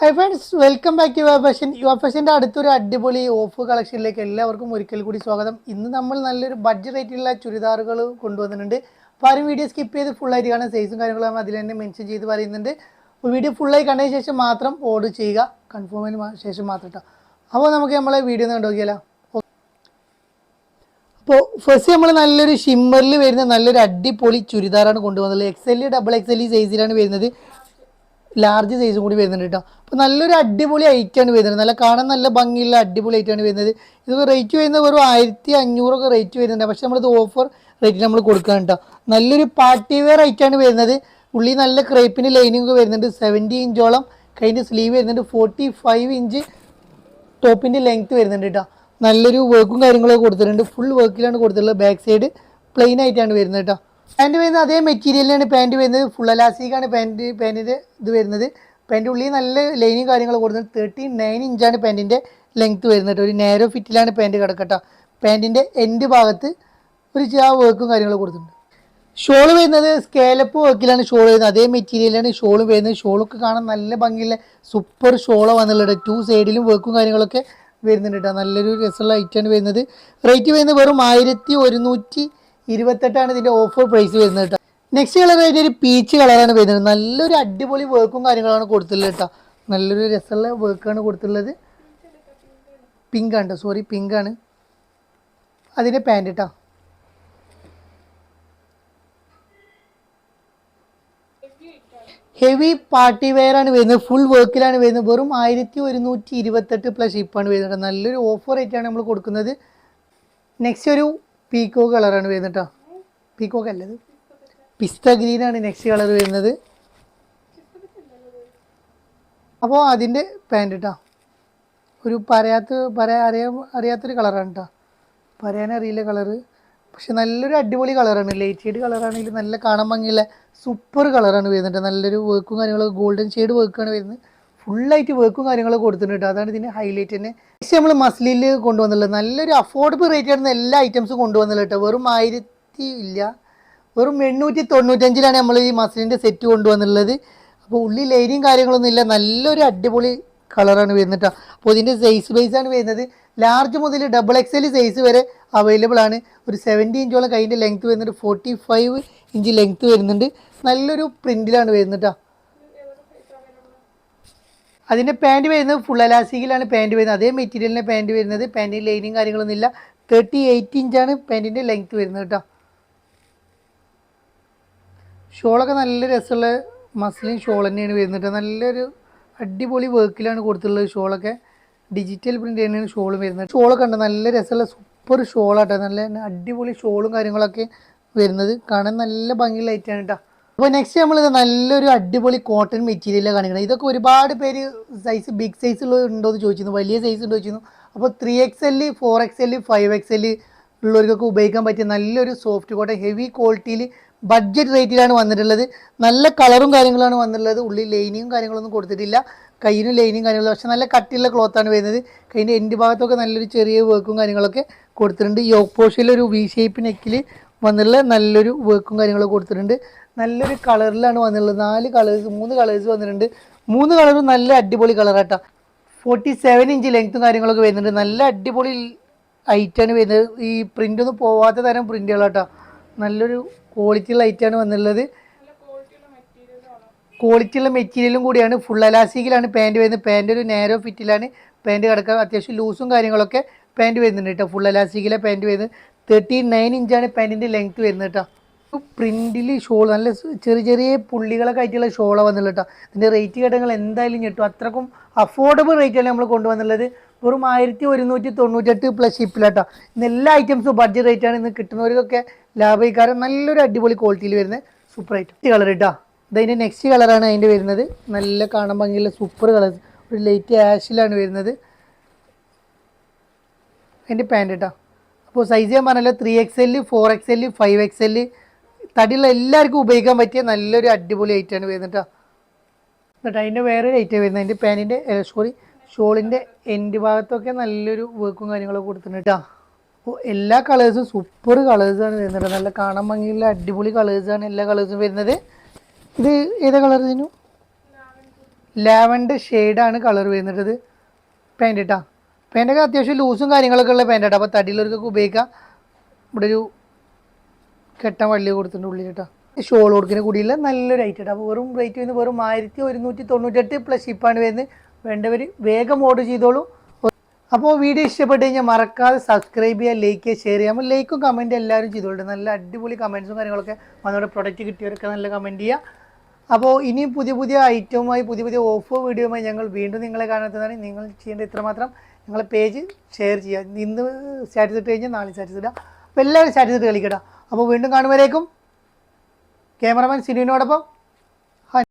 High friends, welcome back to your fashion. Your ഫാഷൻ്റെ അടുത്തൊരു അടിപൊളി ഓഫ് കളക്ഷനിലേക്ക് എല്ലാവർക്കും ഒരിക്കൽ കൂടി സ്വാഗതം. ഇന്ന് നമ്മൾ നല്ലൊരു ബഡ്ജറ്റ് റേറ്റിലുള്ള ചുരിദാറുകൾ കൊണ്ടുവന്നിട്ടുണ്ട്. അപ്പോൾ ആരും വീഡിയോ സ്കിപ്പ് ചെയ്ത് ഫുള്ളായിട്ട് കാണാൻ സൈസും കാര്യങ്ങളും നമ്മൾ അതിൽ തന്നെ മെൻഷൻ ചെയ്ത് പറയുന്നുണ്ട്. അപ്പോൾ വീഡിയോ ഫുള്ളായി കണ്ടതിന് ശേഷം മാത്രം ഓർഡർ ചെയ്യുക, കൺഫേമിന് ശേഷം മാത്രം കേട്ടോ. അപ്പോൾ നമുക്ക് നമ്മളെ വീഡിയോ ഒന്ന് കണ്ടു നോക്കിയാലോ. അപ്പോൾ ഫസ്റ്റ് നമ്മൾ നല്ലൊരു ഷിമ്മറിൽ വരുന്ന നല്ലൊരു അടിപൊളി ചുരിദാറാണ് കൊണ്ടുവന്നത്. XL ഡബിൾ XL സൈസിലാണ് വരുന്നത്. ലാർജ് സൈസും കൂടി വരുന്നുണ്ട് കേട്ടോ. അപ്പോൾ നല്ലൊരു അടിപൊളി ഐറ്റാണ് വരുന്നത്. നല്ല കാണാൻ നല്ല ഭംഗിയുള്ള അടിപൊളി ഐറ്റാണ് വരുന്നത്. ഇത് റേറ്റ് വരുന്നത് വെറും 1500 റേറ്റ് വരുന്നുണ്ട്. പക്ഷെ നമ്മളിത് ഓഫർ റേറ്റിൽ നമ്മൾ കൊടുക്കുകയാണ് കേട്ടോ. നല്ലൊരു പാർട്ടി വെയർ ഐറ്റാണ് വരുന്നത്. ഉള്ളി നല്ല ക്രേപ്പിന് ലൈനിങ് വരുന്നുണ്ട്. 70 ഇഞ്ചോളം കൈൻ്റെ സ്ലീവ് വരുന്നുണ്ട്. 45 ഇഞ്ച് ടോപ്പിൻ്റെ ലെങ്ത്ത് വരുന്നുണ്ട് കേട്ടോ. നല്ലൊരു വർക്കും കാര്യങ്ങളൊക്കെ കൊടുത്തിട്ടുണ്ട്. ഫുൾ വർക്കിലാണ് കൊടുത്തിട്ടുള്ളത്. ബാക്ക് സൈഡ് പ്ലെയിൻ ആയിട്ടാണ് വരുന്നത് കേട്ടോ. പാൻറ് വരുന്നത് അതേ മെറ്റീരിയലിനാണ് പാൻറ് വരുന്നത്. ഫുൾ എലാസ്റ്റിക്കാണ് പാൻറ്റിൻ്റെ ഇത് വരുന്നത്. പാൻറ് ഉള്ളിൽ നല്ല ലൈനും കാര്യങ്ങളൊക്കെ കൊടുക്കുന്നത്. 39 ഇഞ്ചാണ് പാൻറ്റിൻ്റെ ലെങ്ത്ത് വരുന്നത്. ഒരു നേരോ ഫിറ്റിലാണ് പാൻറ് കിടക്കട്ടോ. പാൻറ്റിൻ്റെ എൻഡ് ഭാഗത്ത് ഒരു വർക്കും കാര്യങ്ങളൊക്കെ കൊടുത്തിട്ടുണ്ട്. ഷോൾ വരുന്നത് സ്കേലപ്പ് വർക്കിലാണ് ഷോൾ വരുന്നത്. അതേ മെറ്റീരിയലാണ് ഷോൾ വരുന്നത്. ഷോളൊക്കെ കാണാൻ നല്ല ഭംഗിയുള്ള സൂപ്പർ ഷോളോ വന്നുള്ളത്. 2 സൈഡിലും വർക്കും കാര്യങ്ങളൊക്കെ വരുന്നുണ്ട് കേട്ടോ. നല്ലൊരു രസമുള്ള ഐറ്റാണ് വരുന്നത്. റേറ്റ് വരുന്നത് വെറും 1128 ഇതിൻ്റെ ഓഫർ പ്രൈസ് വരുന്നത് കേട്ടോ. നെക്സ്റ്റ് കളർ ആയിട്ട് ഒരു പീച്ച് കളറാണ് വരുന്നത്. നല്ലൊരു അടിപൊളി വർക്കും കാര്യങ്ങളാണ് കൊടുത്തിട്ടുള്ളത് കേട്ടോ. നല്ലൊരു രസമുള്ള വർക്കാണ് കൊടുത്തിട്ടുള്ളത്. പിങ്കാണ് കേട്ടോ, സോറി പിങ്കാണ് അതിൻ്റെ പാൻറ് കേട്ടോ. ഹെവി പാർട്ടി വെയർ ആണ് വരുന്നത്. ഫുൾ വർക്കിലാണ് വരുന്നത്. വെറും 1128 പ്ലസ് ഷിപ്പാണ് വരുന്നത്. നല്ലൊരു ഓഫർ റേറ്റാണ് നമ്മൾ കൊടുക്കുന്നത്. നെക്സ്റ്റ് ഒരു പീക്കോ കളറാണ് വരുന്നത് കേട്ടോ. പീക്കോക്ക് അല്ലത്, പിസ്ത ഗ്രീനാണ് നെക്സ്റ്റ് കളർ വരുന്നത്. അപ്പോൾ അതിൻ്റെ പാൻറ് കേട്ടോ. ഒരു അറിയാത്തൊരു കളറാണ് കേട്ടോ. പറയാനറിയില്ല കളറ്, പക്ഷെ നല്ലൊരു അടിപൊളി കളറാണ്. ലൈറ്റ് ഷെയ്ഡ് കളറാണെങ്കിൽ നല്ല കാണാൻ ഭംഗിയുള്ള സൂപ്പർ കളറാണ് വരുന്നത്. നല്ലൊരു വർക്കും കാര്യങ്ങളൊക്കെ ഗോൾഡൻ ഷെയ്ഡ് വർക്കാണ് വരുന്നത്. ഫുള്ളായിട്ട് വർക്കും കാര്യങ്ങളൊക്കെ കൊടുത്തിട്ടുണ്ട്. അതാണ് ഇതിൻ്റെ ഹൈലൈറ്റ് തന്നെ. പക്ഷേ നമ്മൾ മസ്ലിൽ കൊണ്ടുവന്നുള്ളത് നല്ലൊരു അഫോർഡബിൾ റേറ്റ് ആയിരുന്ന എല്ലാ ഐറ്റംസും കൊണ്ടുവന്നുള്ളത് കേട്ടോ. വെറും 895 നമ്മൾ ഈ മസ്ലിൻ്റെ സെറ്റ് കൊണ്ടുവന്നുള്ളത്. അപ്പോൾ ഉള്ളി ലൈനിങ് കാര്യങ്ങളൊന്നും ഇല്ല. നല്ലൊരു അടിപൊളി കളറാണ് വരുന്നത് കേട്ടോ. അപ്പോൾ ഇതിൻ്റെ സൈസ് ബേസാണ് വരുന്നത്. ലാർജ് മുതൽ ഡബിൾ XL സൈസ് വരെ അവൈലബിൾ ആണ്. ഒരു 70 ഇഞ്ചോളം കൈൻ്റെ ലെങ്ത്ത് വരുന്നുണ്ട്. 45 ഇഞ്ച് ലെങ്ത്ത് വരുന്നുണ്ട്. നല്ലൊരു പ്രിൻറ്റിലാണ് വരുന്നത് കേട്ടോ. അതിൻ്റെ പാൻറ് വരുന്നത് ഫുൾ എലാസ്റ്റിക്കിലാണ് പാൻറ് വരുന്നത്. അതേ മെറ്റീരിയലിൻ്റെ പാൻറ് വരുന്നത്. പാൻറ്റിന് ലൈനിങ് കാര്യങ്ങളൊന്നും ഇല്ല. 38 ഇഞ്ചാണ് പാൻറ്റിൻ്റെ ലെങ്ത്ത് വരുന്നത് കേട്ടോ. ഷോളൊക്കെ നല്ല രസമുള്ള മസ്ലിൻ ഷോൾ തന്നെയാണ് വരുന്നത്. നല്ലൊരു അടിപൊളി വർക്കിലാണ് കൊടുത്തിട്ടുള്ളത്. ഷോളൊക്കെ ഡിജിറ്റൽ പ്രിൻ്റ് തന്നെയാണ് ഷോൾ വരുന്നത്. ഷോളൊക്കെ ഉണ്ട്, നല്ല രസമുള്ള സൂപ്പർ ഷോളാട്ടോ. നല്ല അടിപൊളി ഷോളും കാര്യങ്ങളൊക്കെ വരുന്നത്. കാണാൻ നല്ല ഭംഗിയുള്ള ഐറ്റാണ് കേട്ടോ. അപ്പോൾ നെക്സ്റ്റ് നമ്മളിത് നല്ലൊരു അടിപൊളി കോട്ടൺ മെറ്റീരിയലാണ് കാണിക്കണം. ഇതൊക്കെ ഒരുപാട് പേര് സൈസ് ബിഗ് സൈസ് ഉള്ളത് ഉണ്ടോ എന്ന് ചോദിച്ചിരുന്നു, വലിയ സൈസ് ഉണ്ടോ ചോദിച്ചിരുന്നു. അപ്പോൾ 3XL 4XL 5XL ഉള്ളവർക്കൊക്കെ ഉപയോഗിക്കാൻ പറ്റിയ നല്ലൊരു സോഫ്റ്റ് കോട്ടൺ ഹെവി ക്വാളിറ്റിയിൽ ബഡ്ജറ്റ് റേറ്റിലാണ് വന്നിട്ടുള്ളത്. നല്ല കളറും കാര്യങ്ങളാണ് വന്നിട്ടുള്ളത്. ഉള്ളിൽ ലൈനിങ്ങും കാര്യങ്ങളൊന്നും കൊടുത്തിട്ടില്ല. കയ്യിനും ലൈനിങ് കാര്യങ്ങളും, പക്ഷെ നല്ല കട്ടിയുള്ള ക്ലോത്താണ് വരുന്നത്. കൈൻ്റെ എൻഡ് ഭാഗത്തൊക്കെ നല്ലൊരു ചെറിയ വർക്കും കാര്യങ്ങളൊക്കെ കൊടുത്തിട്ടുണ്ട്. ഈ ഓപ്പോസിറ്റിലൊരു വി ഷേപ്പ് നെക്കിൽ വന്നിട്ടുള്ള നല്ലൊരു വർക്കും കാര്യങ്ങളൊക്കെ കൊടുത്തിട്ടുണ്ട്. നല്ലൊരു കളറിലാണ് വന്നിട്ടുള്ളത്. 3 കളേഴ്സ് വന്നിട്ടുണ്ട്. 3 കളറും നല്ല അടിപൊളി കളറാട്ടോ. 47 ഇഞ്ച് ലെങ്ത്തും കാര്യങ്ങളൊക്കെ വരുന്നുണ്ട്. നല്ല അടിപൊളി ഐറ്റാണ് വരുന്നത്. ഈ പ്രിൻ്റൊന്നും പോവാത്ത തരം പ്രിൻ്റുകളാട്ടോ. നല്ലൊരു ക്വാളിറ്റിയുള്ള ഐറ്റാണ് വന്നിട്ടുള്ളത്. ക്വാളിറ്റിയുള്ള മെറ്റീരിയലും കൂടിയാണ്. ഫുൾ എലാസ്റ്റിക്കിലാണ് പാൻറ് വരുന്നത്. പാൻറ് ഒരു നേരോ ഫിറ്റിലാണ് പാൻറ് കിടക്കുക. അത്യാവശ്യം ലൂസും കാര്യങ്ങളൊക്കെ പാൻറ് വരുന്നുണ്ട് കേട്ടോ. ഫുൾ എലാസ്റ്റിക്കിലെ പാൻറ് വരുന്നത്. 39 ഇഞ്ചാണ് പാൻറ്റിൻ്റെ ലെങ്ത്ത് വരുന്നത് കേട്ടോ. പ്രിൻറ്റിൽ ഷോൾ നല്ല ചെറിയ ചെറിയ പുള്ളികളൊക്കെ ആയിട്ടുള്ള ഷോളാണ് വന്നുള്ളത് കേട്ടോ. ഇതിൻ്റെ റേറ്റ് കേട്ടങ്ങൾ എന്തായാലും ഞെട്ടും. അത്രക്കും അഫോർഡബിൾ റേറ്റാണ് നമ്മൾ കൊണ്ടുവന്നുള്ളത്. വെറും 1198 പ്ലസ് ഷിപ്പിലാട്ടോ. ഇന്ന് എല്ലാ ഐറ്റംസും ബഡ്ജറ്റ് റേറ്റാണ്. ഇന്ന് കിട്ടുന്നവർക്കൊക്കെ ലാഭക്കാരൻ നല്ലൊരു അടിപൊളി ക്വാളിറ്റിയിൽ വരുന്നത് സൂപ്പർ ഐറ്റം കളർ കേട്ടോ. ഇതതിൻ്റെ നെക്സ്റ്റ് കളറാണ് അതിൻ്റെ വരുന്നത്. നല്ല കാണാൻ ഭംഗിയുള്ള സൂപ്പർ കളർ, ഒരു ലൈറ്റ് ആഷിലാണ് വരുന്നത് അതിൻ്റെ പാൻറ് കേട്ടോ. അപ്പോൾ സൈസ് ഞാൻ പറഞ്ഞല്ലോ 3XL 4XL 5XL തടിയുള്ള എല്ലാവർക്കും ഉപയോഗിക്കാൻ പറ്റിയ നല്ലൊരു അടിപൊളി ഐറ്റാണ് വരുന്നത് കേട്ടോ. എന്നിട്ട് അതിൻ്റെ വേറൊരു ഐറ്റം വരുന്നത് അതിൻ്റെ പാൻറ്റിൻ്റെ ഷോളിൻ്റെ എൻഡ് ഭാഗത്തൊക്കെ നല്ലൊരു വർക്കും കാര്യങ്ങളൊക്കെ കൊടുത്തിട്ടുണ്ട് കേട്ടോ. അപ്പോൾ എല്ലാ കളേഴ്സും സൂപ്പർ കളേഴ്സാണ് വരുന്നത്. നല്ല കാണാൻ ഭംഗിയുള്ള അടിപൊളി കളേഴ്സാണ് എല്ലാ കളേഴ്സും വരുന്നത്. ഇത് ഏതാ കളർ ഇതിനു? ലാവൻഡർ ഷെയ്ഡാണ് കളർ വരുന്നത്. പാൻറ് കേട്ടോ, പാൻറ്റൊക്കെ അത്യാവശ്യം ലൂസും കാര്യങ്ങളൊക്കെ ഉള്ള പാൻറ് കേട്ടോ. അപ്പോൾ തടിയുള്ളവർക്കൊക്കെ ഉപയോഗിക്കാം. ഇവിടെ ഒരു കെട്ടൻ വള്ളി കൊടുത്തിട്ടുണ്ട് ഉള്ളിൽ കേട്ടോ. ഷോൾ കൊടുക്കുന്ന കൂടിയുള്ള നല്ലൊരു ഐറ്റം കേട്ടോ. അപ്പോൾ വെറും റേറ്റ് വരുന്നത് വെറും 1198 പ്ലസ് ഷിപ്പാണ് വരുന്നത്. വേണ്ടവർ വേഗം ഓർഡർ ചെയ്തോളൂ. അപ്പോൾ വീഡിയോ ഇഷ്ടപ്പെട്ട് കഴിഞ്ഞാൽ മറക്കാതെ സബ്സ്ക്രൈബ് ചെയ്യുക, ലൈക്ക് ചെയ്യുക, ഷെയർ ചെയ്യുക. അപ്പോൾ ലൈക്കും കമൻറ്റ് എല്ലാവരും ചെയ്തോളൂ. നല്ല അടിപൊളി കമൻറ്റ്സും കാര്യങ്ങളൊക്കെ വന്നവിടെ പ്രൊഡക്റ്റ് കിട്ടിയവരൊക്കെ നല്ല കമൻറ്റ് ചെയ്യുക. അപ്പോൾ ഇനിയും പുതിയ പുതിയ ഐറ്റവുമായി പുതിയ പുതിയ ഓഫർ വീഡിയോയുമായി ഞങ്ങൾ വീണ്ടും നിങ്ങളെ കാണുന്നതാണ്. നിങ്ങൾ ചെയ്യേണ്ട ഇത്രമാത്രം നിങ്ങളെ പേജ് ഷെയർ ചെയ്യുക. ഇന്ന് സ്റ്റാറ്റസ് ഇട്ട് കഴിഞ്ഞാൽ നാളെ സ്റ്റാറ്റസ് ഇടുക. അപ്പോൾ എല്ലാവരും സ്റ്റാറ്റസ് ഇട്ട് കളിക്കട്ടോ. അപ്പോൾ വീണ്ടും കാണുമ്പോഴേക്കും ക്യാമറമാൻ സിനുവിനോടൊപ്പം